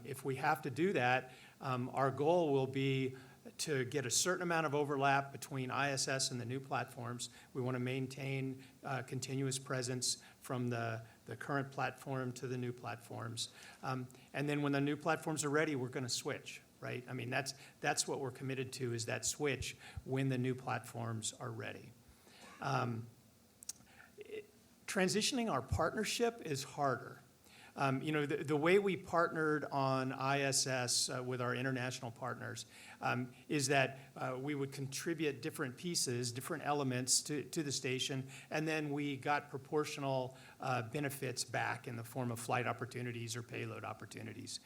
If we have to do that, our goal will be to get a certain amount of overlap between ISS and the new platforms. We want to maintain continuous presence from the current platform to the new platforms. And then when the new platforms are ready, we're going to switch, right? I mean, that's what we're committed to, is that switch when the new platforms are ready. Transitioning our partnership is harder. You know, the way we partnered on ISS with our international partners is that we would contribute different pieces, different elements to the station, and then we got proportional benefits back in the form of flight opportunities or payload opportunities.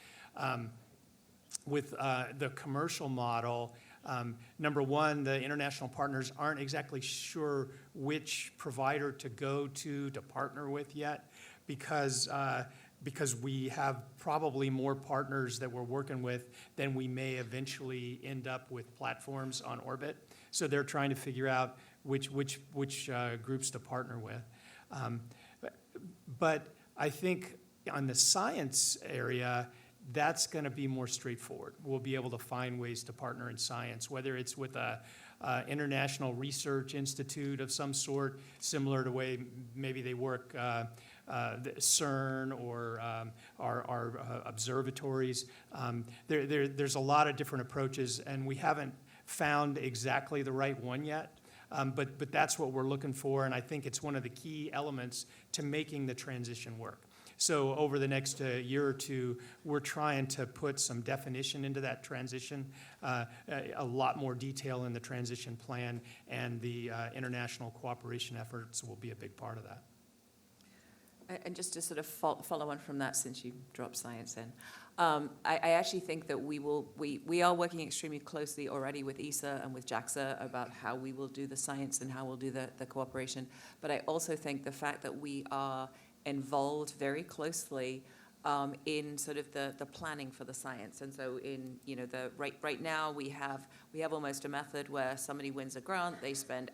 With the commercial model, number one, the international partners aren't exactly sure which provider to go to partner with yet, because we have probably more partners that we're working with than we may eventually end up with platforms on orbit. So they're trying to figure out which groups to partner with. But I think on the science area, that's going to be more straightforward. We'll be able to find ways to partner in science, whether it's with a international research institute of some sort, similar to the way maybe they work the CERN or our observatories. There's a lot of different approaches, and we haven't found exactly the right one yet. But that's what we're looking for, and I think it's one of the key elements to making the transition work. So over the next year or two, we're trying to put some definition into that transition, a lot more detail in the transition plan, and the international cooperation efforts will be a big part of that. And just to sort of follow on from that, since you dropped science in, I actually think that we are working extremely closely already with ESA and with JAXA about how we will do the science and how we'll do the cooperation. But I also think the fact that we are involved very closely in sort of the planning for the science. And so in, you know, right now we have almost a method where somebody wins a grant, they spend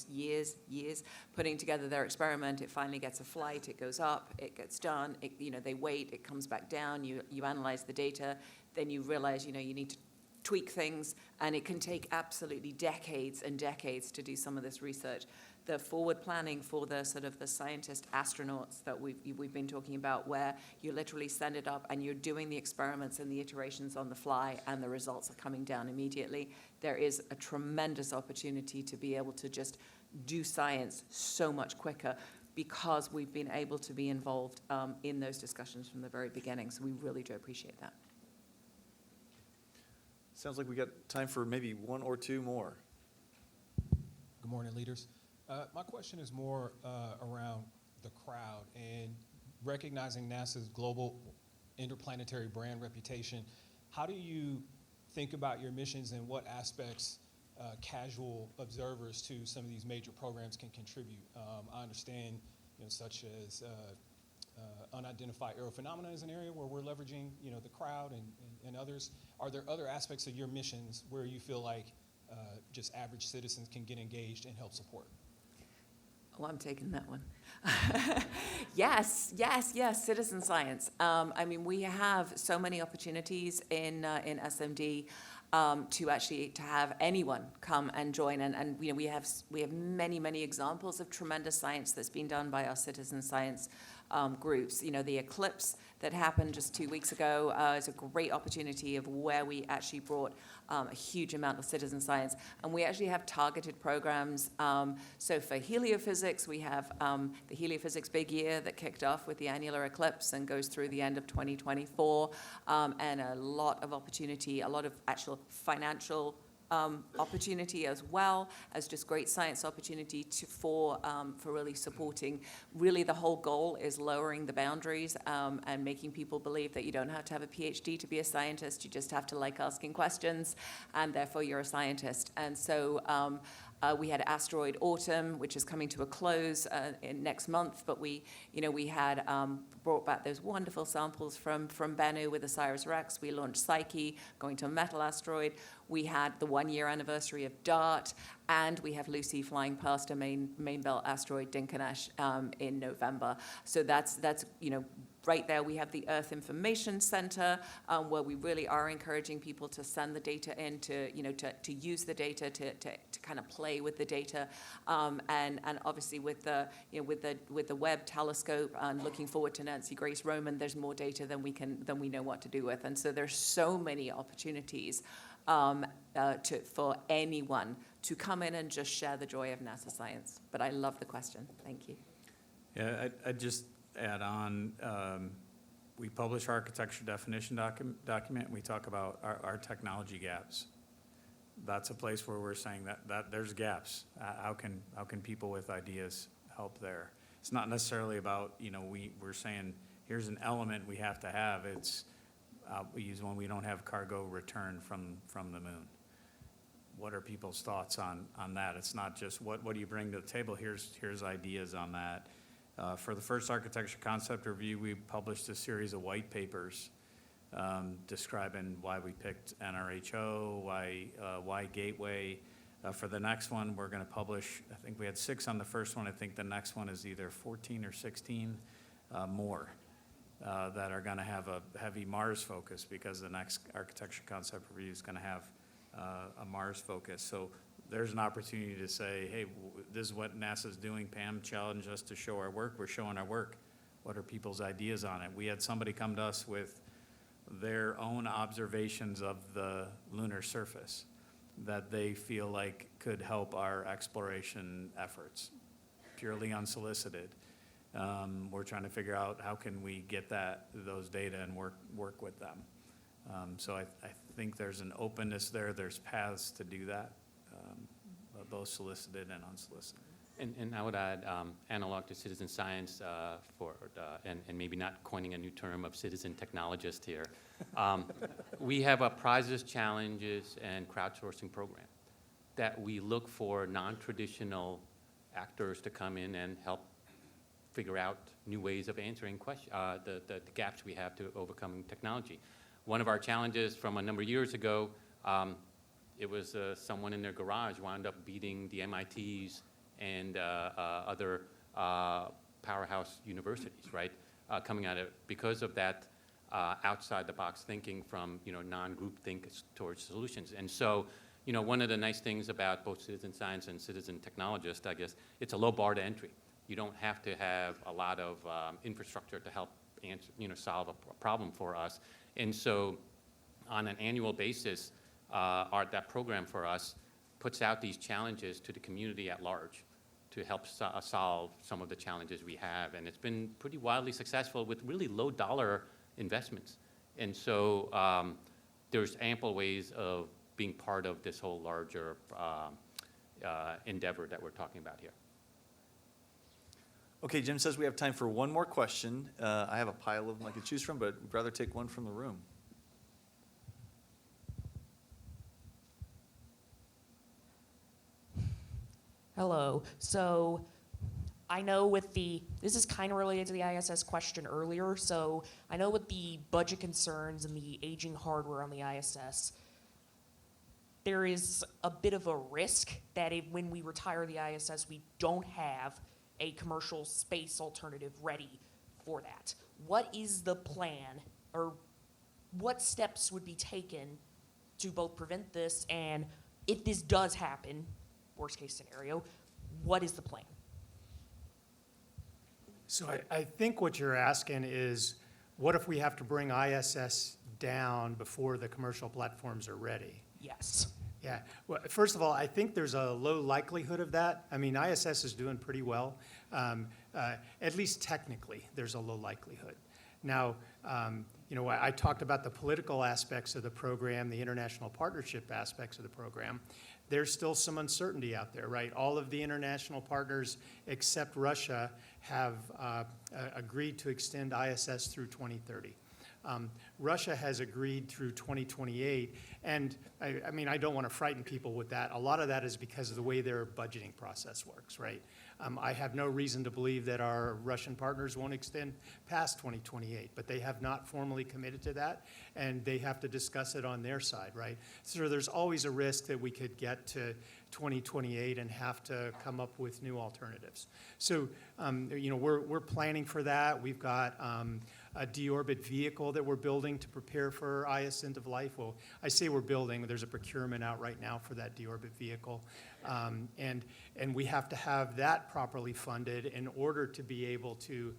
years putting together their experiment. It finally gets a flight, it goes up, it gets done, they wait, it comes back down, you analyze the data, then you realize, you need to tweak things, and it can take absolutely decades and decades to do some of this research. The forward planning for the sort of the scientist astronauts that we've been talking about, where you literally send it up and you're doing the experiments and the iterations on the fly, and the results are coming down immediately. There is a tremendous opportunity to be able to just do science so much quicker, because we've been able to be involved in those discussions from the very beginning. So we really do appreciate that. Sounds like we got time for maybe one or two more. Good morning, leaders. My question is more around the crowd and recognizing NASA's global interplanetary brand reputation. How do you think about your missions, and what aspects casual observers to some of these major programs can contribute? I understand, such as unidentified aerial phenomena is an area where we're leveraging, the crowd and others. Are there other aspects of your missions where you feel like just average citizens can get engaged and help support? Oh, I'm taking that one. Yes, citizen science. I mean, we have so many opportunities in SMD to have anyone come and join, and you know, we have many examples of tremendous science that's been done by our citizen science groups. You know, the eclipse that happened just 2 weeks ago is a great opportunity of where we actually brought a huge amount of citizen science. And we actually have targeted programs. So for heliophysics, we have the heliophysics big year that kicked off with the annular eclipse and goes through the end of 2024, and a lot of opportunity, a lot of actual financial opportunity, as well as just great science opportunity for really supporting. Really, the whole goal is lowering the boundaries and making people believe that you don't have to have a PhD to be a scientist. You just have to like asking questions, and therefore you're a scientist. And so we had Asteroid Autumn, which is coming to a close in next month, but we had brought back those wonderful samples from Bennu with OSIRIS-REx. We launched Psyche, going to a metal asteroid. We had the 1-year anniversary of DART, and we have Lucy flying past a main belt asteroid, Dinkinesh, in November. So that's right there. We have the Earth Information Center, where we really are encouraging people to send the data in, to use the data, to kind of play with the data, and obviously with the Webb telescope, and looking forward to Nancy Grace Roman, there's more data than we know what to do with, and so there's so many opportunities for anyone to come in and just share the joy of NASA science. But I love the question. Thank you. Yeah, I'd just add on, we publish architecture definition document. We talk about our technology gaps. That's a place where we're saying that there's gaps. How can people with ideas help there? It's not necessarily about, we're saying, here's an element we have to have. It's, we use one, we don't have cargo return from the moon. What are people's thoughts on that? It's not just what do you bring to the table? Here's ideas on that. For the first architecture concept review, we published a series of white papers describing why we picked NRHO, why Gateway. For the next one, we're going to publish, I think we had 6 on the first one. I think the next one is either 14 or 16 more that are going to have a heavy Mars focus, because the next architecture concept review is going to have a Mars focus. So there's an opportunity to say, hey, this is what NASA's doing. Pam challenged us to show our work. We're showing our work. What are people's ideas on it? We had somebody come to us with their own observations of the lunar surface that they feel like could help our exploration efforts, purely unsolicited. We're trying to figure out how can we get those data and work with them. So I think there's an openness there. There's paths to do that, both solicited and unsolicited. And I would add, analog to citizen science, and maybe not coining a new term of citizen technologist here. We have a prizes, challenges, and crowdsourcing program that we look for non-traditional actors to come in and help figure out new ways of answering the gaps we have to overcoming technology. One of our challenges from a number of years ago, it was someone in their garage wound up beating the MITs and other powerhouse universities, right? Coming at it because of that outside-the-box thinking from non-group think towards solutions. And so, one of the nice things about both citizen science and citizen technologist, I guess, it's a low bar to entry. You don't have to have a lot of infrastructure to help answer, solve a problem for us. And so, on an annual basis, that program for us puts out these challenges to the community at large to help solve some of the challenges we have. And it's been pretty wildly successful with really low dollar investments. And so there's ample ways of being part of this whole larger endeavor that we're talking about here. Okay, Jim says we have time for one more question. I have a pile of them I could choose from, but would rather take one from the room. Hello. So I know this is kind of related to the ISS question earlier. So I know with the budget concerns and the aging hardware on the ISS, there is a bit of a risk that when we retire the ISS, we don't have a commercial space alternative ready for that. What is the plan, or what steps would be taken to both prevent this, and if this does happen, worst case scenario, what is the plan? So I think what you're asking is, what if we have to bring ISS down before the commercial platforms are ready? Yes. Yeah, well, first of all, I think there's a low likelihood of that. I mean, ISS is doing pretty well. At least technically, there's a low likelihood. Now, you know, I talked about the political aspects of the program, the international partnership aspects of the program. There's still some uncertainty out there, right? All of the international partners except Russia have agreed to extend ISS through 2030. Russia has agreed through 2028, and I mean, I don't want to frighten people with that. A lot of that is because of the way their budgeting process works, right? I have no reason to believe that our Russian partners won't extend past 2028, but they have not formally committed to that, and they have to discuss it on their side, right? So there's always a risk that we could get to 2028 and have to come up with new alternatives. So, you know, we're planning for that. We've got a deorbit vehicle that we're building to prepare for IS end of life. Well, I say we're building, there's a procurement out right now for that deorbit vehicle. And we have to have that properly funded in order to be able to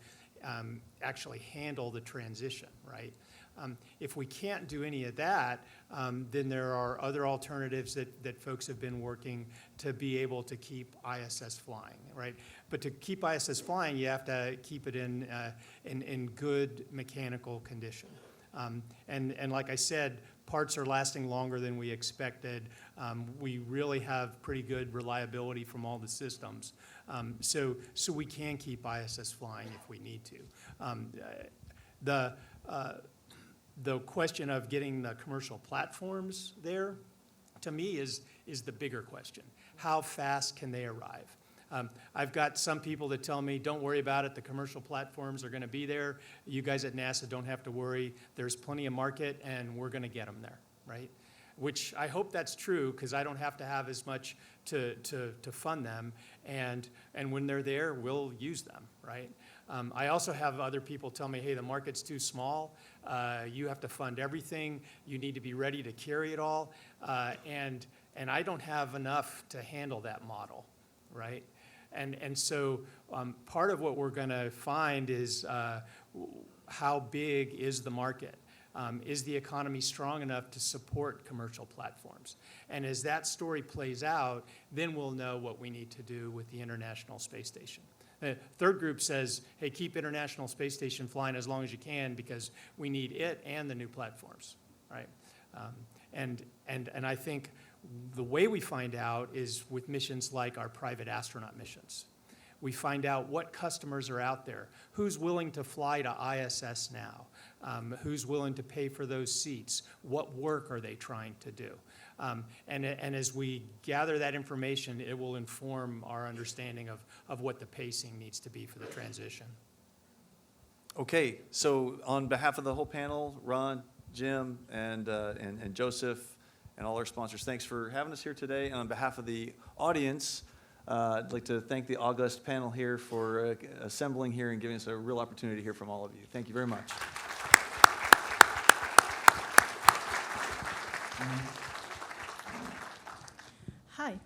actually handle the transition, right? If we can't do any of that, then there are other alternatives that folks have been working to be able to keep ISS flying, right? But to keep ISS flying, you have to keep it in good mechanical condition. And like I said, parts are lasting longer than we expected. We really have pretty good reliability from all the systems. So we can keep ISS flying if we need to. The question of getting the commercial platforms there, to me, is the bigger question. How fast can they arrive? I've got some people that tell me, don't worry about it, the commercial platforms are gonna be there. You guys at NASA don't have to worry. There's plenty of market, and we're gonna get them there, right? Which I hope that's true, because I don't have to have as much to fund them, and when they're there, we'll use them, right? I also have other people tell me, hey, the market's too small. You have to fund everything. You need to be ready to carry it all. And I don't have enough to handle that model, right? And so part of what we're going to find is how big is the market? Is the economy strong enough to support commercial platforms? And as that story plays out, then we'll know what we need to do with the International Space Station. The third group says, hey, keep International Space Station flying as long as you can, because we need it and the new platforms, right? And I think the way we find out is with missions like our private astronaut missions. We find out what customers are out there, who's willing to fly to ISS now, who's willing to pay for those seats, what work are they trying to do. And as we gather that information, it will inform our understanding of what the pacing needs to be for the transition. Okay, so on behalf of the whole panel, Ron, Jim, and Joseph, and all our sponsors, thanks for having us here today. And on behalf of the audience, I'd like to thank the august panel here for assembling here and giving us a real opportunity to hear from all of you. Thank you very much. Hi,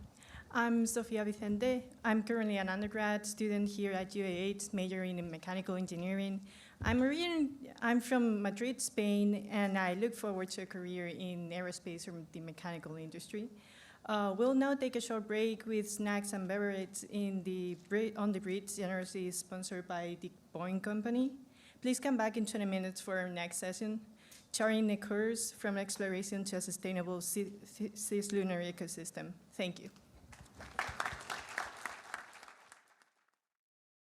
I'm Sofia Vicente. I'm currently an undergrad student here at UAH, majoring in mechanical engineering. I'm from Madrid, Spain, and I look forward to a career in aerospace or the mechanical industry. We'll now take a short break with snacks and beverages on the bridge, generously sponsored by the Boeing Company. Please come back in 20 minutes for our next session, charting the course from exploration to a sustainable cislunar ecosystem. Thank you.